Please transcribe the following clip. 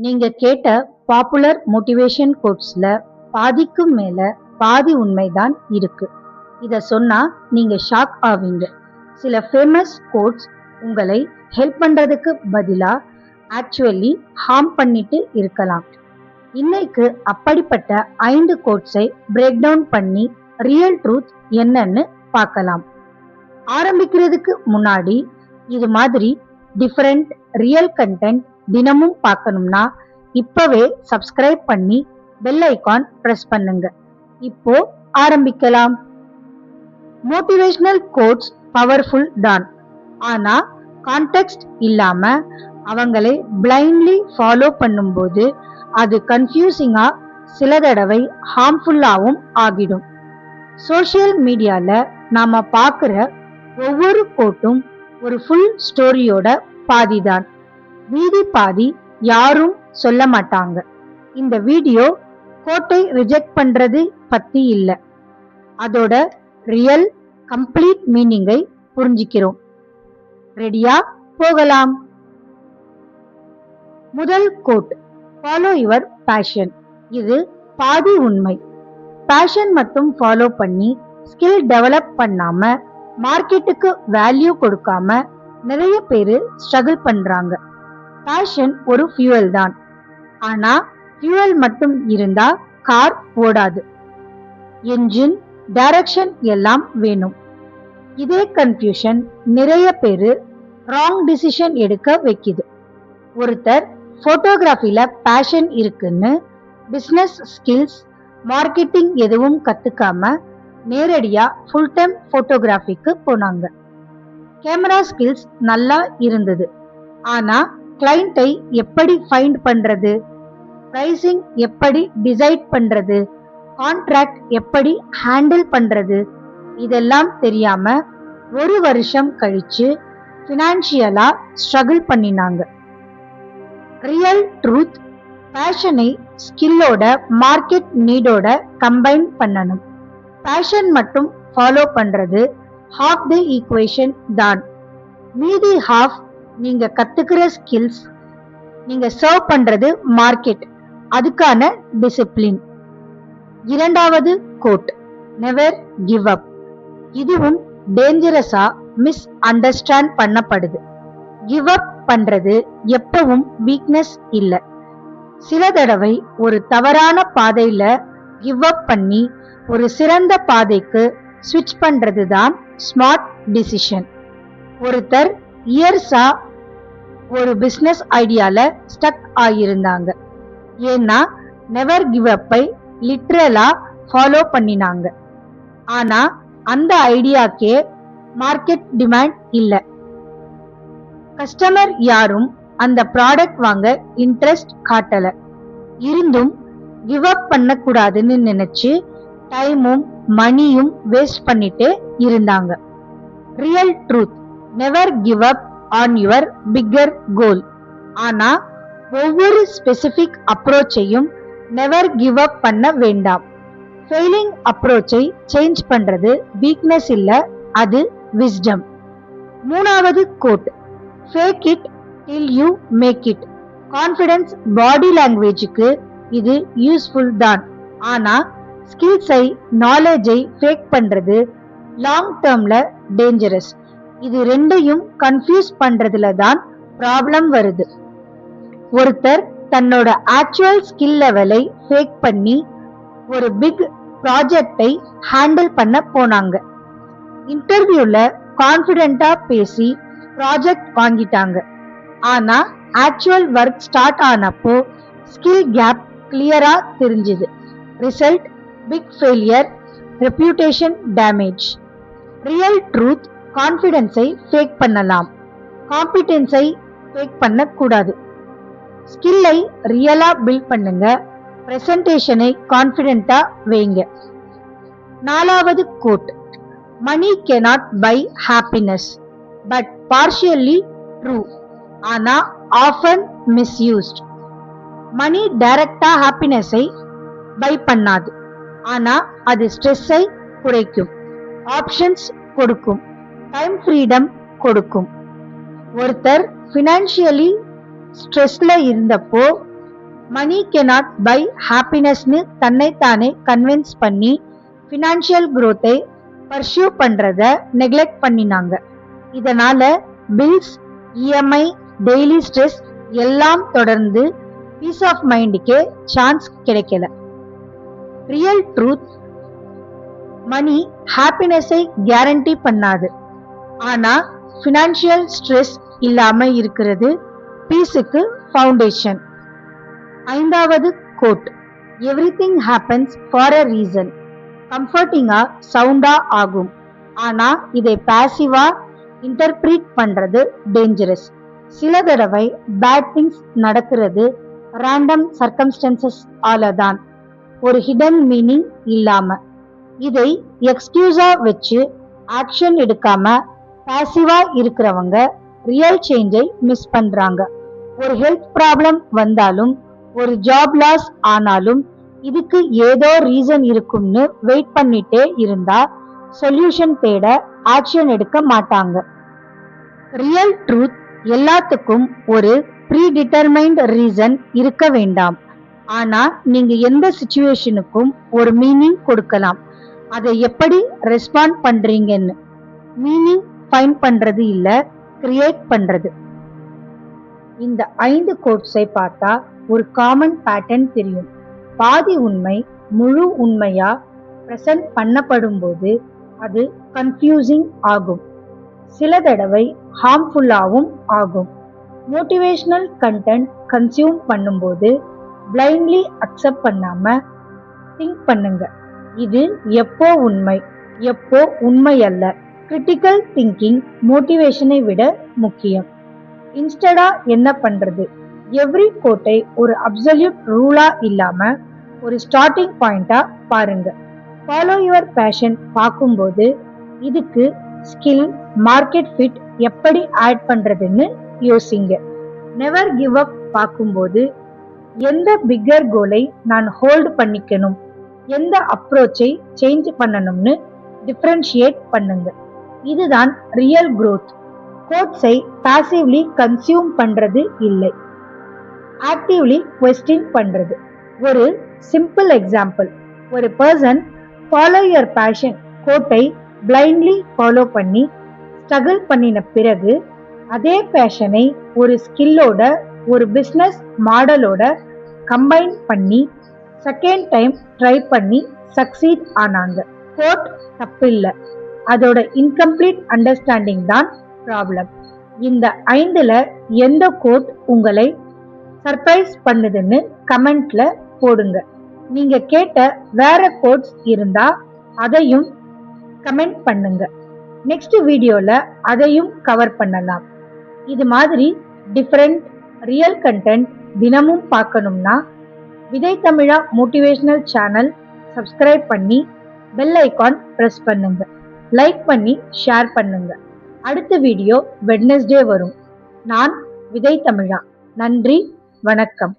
நீங்க கேட்ட popular motivation கோட்ஸ்ல பாதிக்கும் மேல பாதி உண்மைதான் இருக்கு. இத சொன்னா நீங்க ஷாக் ஆவீங்க. சில ஃபேமஸ் கோட்ஸ் உங்களை ஹெல்ப் பண்றதுக்கு பதிலா ஆக்சுவலி ஹார்ம் பண்ணிட்டு இருக்கலாம். இன்னைக்கு அப்படிப்பட்ட 5 கோட்ஸை பிரேக் டவுன் பண்ணி ரியல் ட்ரூத் என்னன்னு பார்க்கலாம். ஆரம்பிக்கிறதுக்கு முன்னாடி இது மாதிரி டிஃபரெண்ட் ரியல் கண்டென்ட் தினமும் பார்க்கணும்னா இப்பவே சப்ஸ்கிரைப் பண்ணி பெல் ஐகான் பிரஸ் பண்ணுங்க. இப்போ ஆரம்பிக்கலாம். மோட்டிவேஷனல் கோட்ஸ் பவர்ஃபுல் தான். ஆனா கான்டெக்ஸ்ட் இல்லாம அவங்களை பிளைண்ட்லி ஃபாலோ பண்ணும்போது அது கன்ஃபியூசிங்கா சில தடவை ஹார்ம்ஃபுல்லாவும் ஆகிடும். சோஷியல் மீடியால நாம பார்க்குற ஒவ்வொரு கோட்டும் ஒரு ஃபுல் ஸ்டோரியோட பாதிதான். மீதி பாதி யாரும் சொல்ல மாட்டாங்க. இந்த வீடியோ கோட்டை ரிஜெக்ட் பண்றது பத்தி இல்ல, அதோட ரியல் கம்ப்ளீட் மீனிங்கை புரிஞ்சுக்கிறோம். ரெடியா? போகலாம். முதல் கோட், ஃபாலோ யுவர் பேஷன். இது பாதி உண்மை. பேஷன் மட்டும் ஃபாலோ பண்ணி ஸ்கில் டெவலப் பண்ணாம மார்க்கெட்டுக்கு வேல்யூ கொடுக்காம நிறைய பேரு ஸ்ட்ரகிள் பண்றாங்க. பேஷன் ஒரு ஃபியூவல் தான். ஆனா ஃபியூவல் மட்டும் இருந்தா கார் ஓடாது. என்ஜின், டைரக்ஷன் எல்லாம் வேணும். இதே கன்ஃபியூஷன் நிறைய பேரு ராங் டிசிஷன் எடுக்க வைக்குது. ஒருத்தர் போட்டோகிராஃபில பேஷன் இருக்குன்னு பிசினஸ் ஸ்கில்ஸ், மார்க்கெட்டிங் எதுவும் கத்துக்காம நேரடியா ஃபுல் டைம் போட்டோகிராஃபிக்கு போனாங்க. கேமரா ஸ்கில்ஸ் நல்லா இருந்தது. ஆனா கிளையண்டை எப்படி ஃபைண்ட் பண்றது, பிரைசிங் எப்படி டிசைட் பண்றது, கான்ட்ராக்ட் எப்படி ஹேண்டில் பண்றது, இதெல்லாம் தெரியாம 1 வருஷம் கழிச்சு ஃபினான்ஷியலா ஸ்ட்ரகிள் பண்ணினாங்க. ரியல் ட்ரூத், பேஷனை ஸ்கில்லோட மார்க்கெட் நீடோட கம்பைன் பண்ணணும். பேஷன் மட்டும் ஃபாலோ பண்றது half the equation தான். மீதி half நீங்க கத்துக்கிற ஸ்கில்ஸ், நீங்க சர்வ் பண்றது மார்க்கெட், அதுக்கான டிசிப்ளின். இரண்டாவது கோட், நெவர் கிவ் அப். இதுவும் டேஞ்சரஸா மிஸ் அண்டர்ஸ்டாண்ட் பண்ணப்படுது. கிவ் அப் பண்றது எப்பவும் வீக்னஸ் இல்ல. சில தடவை ஒரு தவறான பாதையில கிவ் அப் பண்ணி ஒரு சிறந்த பாதைக்கு ஸ்விட்ச் பண்றது தான் ஸ்மார்ட் டிசிஷன். ஒருத்தர் இயர்ஸா ஒரு பிசினஸ் ஐடியால ஸ்டக் ஆகியிருந்தாங்க. ஏன்னா நெவர் கிவ் அப்பை லிட்ரலா ஃபாலோ பண்ணினாங்க. ஆனா அந்த ஐடியாக்கே மார்க்கெட் டிமாண்ட் இல்ல. கஸ்டமர் யாரும் அந்த ப்ராடக்ட் வாங்க இன்ட்ரெஸ்ட் காட்டல. இருந்தும் கிவ் அப் பண்ணக்கூடாதுன்னு நினைச்சு டைமும் மணியும் வேஸ்ட் பண்ணிட்டே இருந்தாங்க. Real truth, never give up on your bigger goal. ஆனா ஒவ்வொரு ஸ்பெசிபிக் அப்ரோச்சையும் நெவர் கிவ் அப் பண்ண வேண்டாம். ஃபெயிலிங் அப்ரோச்சை சேஞ்ச் பண்றது வீக்னஸ் இல்ல, அது விஸ்டம். மூணாவது quote, fake it till you make it. Confidence body லாங்குவேஜுக்கு இது யூஸ்ஃபுல் தான். ஆனா ஸ்கில்ஸை, நாலேஜை ஃபேக் பண்றது லாங் டேர்ம்ல டேஞ்சரஸ். இது ரெண்டையும் கன்ஃபியூஸ் பண்றதுல தான் ப்ராப்ளம் வருது. ஒருத்தர் தன்னோட ஆக்சுவல் ஸ்கில் லெவலை ஃபேக் பண்ணி ஒரு பிக் ப்ராஜெக்டை ஹேண்டில் பண்ண போனாங்க. இன்டர்வியூல கான்ஃபிடென்ட்டா பேசி ப்ராஜெக்ட் வாங்கிட்டாங்க. ஆனா ஆக்சுவல் ஒர்க் ஸ்டார்ட் ஆனப்போ ஸ்கில் கேப் கிளியரா தெரிஞ்சுது. Result big failure, reputation damage. Real truth, கான்ஃபிடென்ஸை ஃபேக் பண்ணலாம், காம்பிடென்ஸை ஃபேக் பண்ணக்கூடாது. ஸ்கில்லை ரியலா பில்ட் பண்ணுங்க, பிரசன்டேஷனை கான்ஃபிடென்ட்டா வைங்க. நாலாவது quote, money cannot buy happiness but partially true, ஆனா often misused. மணி டைரக்டா ஹாப்பினஸை பை பண்ணாது. ஆனா அது ஸ்ட்ரெஸ்ஸை குறைக்கும், ஆப்ஷன்ஸ் கொடுக்கும், டைம் ஃப்ரீடம் கொடுக்கும். ஒருத்தர் ஃபினான்ஷியலி ஸ்ட்ரெஸ்ல இருந்தப்போ மணி cannot buy happinessனு தன்னைத்தானே கன்வின்ஸ் பண்ணி ஃபினான்ஷியல் growth-ஐ பர்சியூ பண்றத நெக்லெக்ட் பண்ணினாங்க. இதனால பில்ஸ், இஎம்ஐ, டெய்லி ஸ்ட்ரெஸ் எல்லாம் தொடர்ந்து பீஸ் ஆஃப் மைண்டுக்கே சான்ஸ் கிடைக்கல. ரியல் ட்ரூத், மணி ஹாப்பினஸை கேரண்டி பண்ணாது. ஆனா ஃபினான்ஷியல் ஸ்ட்ரெஸ் இல்லாம இருக்கிறது பீஸுக்கு ஃபவுண்டேஷன். 5வது quote, everything happens for a reason. கம்ஃபர்டிங்கா சவுண்டா ஆகும், ஆனா இதை பாசிவா இன்டர்பிரீட் பண்றது டேஞ்சரஸ். சில தடவை பேட் திங்ஸ் நடக்கிறது ரேண்டம் சர்க்கம்ஸ்டன்சஸ் ஆலதான், ஒரு ஹிடன் மீனிங் இல்லாம. இதை எக்ஸ்கியூஸா வச்சு ஆக்ஷன் எடுக்காம பாசிவா இருக்கிறவங்க ரியல் சேஞ்சை மிஸ் பண்றாங்க. ஒரு ஹெல்த் ப்ராப்ளம் வந்தாலும், ஒரு ஜாப் லாஸ் ஆனாலும் இதுக்கு ஏதோ ரீசன் இருக்கும்னு வெயிட் பண்ணிட்டே இருந்தா சொல்யூஷன் தேட ஆக்ஷன் எடுக்க மாட்டாங்க. ரியல் ட்ரூத், எல்லாத்துக்கும் ஒரு ப்ரீடிட்டர்மைன்ட் ரீசன் இருக்க வேண்டாம். ஆனா நீங்க எந்த சிச்சுவேஷனுக்கும் ஒரு மீனிங் கொடுக்கலாம். அதை எப்படி ரெஸ்பாண்ட் பண்றீங்கன்னு. மீனிங் ஃபைண்ட் பண்றது இல்ல, கிரியேட் பண்றது. இந்த 5 கோட்ஸை பார்த்தா ஒரு காமன் பேட்டர்ன் தெரியும். பாதி உண்மை முழு உண்மையா பிரசன்ட் பண்ணப்படும் போது அது கன்ஃபியூசிங் ஆகும். சில தடவை ஹார்ம்ஃபுல்லாவும் ஆகும். மோட்டிவேஷனல் கண்டென்ட் கன்சியூம் பண்ணும்போது பிளைண்ட்லி அக்செப்ட் பண்ணாம திங்க் பண்ணுங்க, இது எப்போ உண்மை, எப்போ உண்மை அல்ல. கிரிட்டிக்கல் திங்கிங் மோட்டிவேஷனை விட முக்கியம். இன்ஸ்டடா என்ன பண்றது? எவ்ரி கோட்டை ஒரு அப்சல்யூட் ரூலா இல்லாம ஒரு ஸ்டார்டிங் பாயிண்டா பாருங்க. ஃபாலோ யுவர் பேஷன் பார்க்கும்போது இதுக்கு ஸ்கில், மார்க்கெட் ஃபிட் எப்படி ஆட் பண்றதுன்னு யோசிங்க. நெவர் கிவ் அப் பார்க்கும்போது எந்த பிக்கர் கோலை நான் ஹோல்ட் பண்ணிக்கணும், எந்த அப்ரோச்சை சேஞ்ச் பண்ணணும்னு டிஃபரன்ஷியேட் பண்ணுங்க. இதுதான் ரியல் growth. கோட்ஸை பாசிவ்லி கன்சியூம் பண்றது இல்லை, ஆக்டிவ்லி கொஸ்டின் பண்றது. ஒரு சிம்பிள் எக்ஸாம்பிள், ஒரு பர்சன் ஃபாலோ யுவர் பேஷன் கோட்டை பிளைண்ட்லி ஃபாலோ பண்ணி ஸ்ட்ரகிள் பண்ணின பிறகு அதே பேஷனை ஒரு ஸ்கில்லோட, ஒரு பிஸ்னஸ் மாடலோட கம்பைன் பண்ணி செகண்ட் டைம் ட்ரை பண்ணி சக்சீட் ஆனாங்க. கோட் தப்பில்லை, அதோட இன்கம்ப்ளீட் அண்டர்ஸ்டாண்டிங் தான் ப்ராப்ளம். இந்த 5ல எந்த கோட் உங்களை சர்ப்ரைஸ் பண்ணுதுன்னு கமெண்ட்ல போடுங்க. நீங்க கேட்ட வேற கோட்ஸ் இருந்தா அதையும் கமெண்ட் பண்ணுங்க. நெக்ஸ்ட் வீடியோல அதையும் கவர் பண்ணலாம். இது மாதிரி டிஃபரெண்ட் ரியல் கண்டென்ட் தினமும் பார்க்கணும்னா விதை தமிழா மோட்டிவேஷனல் சேனல் சப்ஸ்கிரைப் பண்ணி பெல் ஐகான் பிரஸ் பண்ணுங்க. லைக் பண்ணி ஷேர் பண்ணுங்க. அடுத்த வீடியோ வெட்னஸ்டே வரும். நான் விதை தமிழா. நன்றி, வணக்கம்.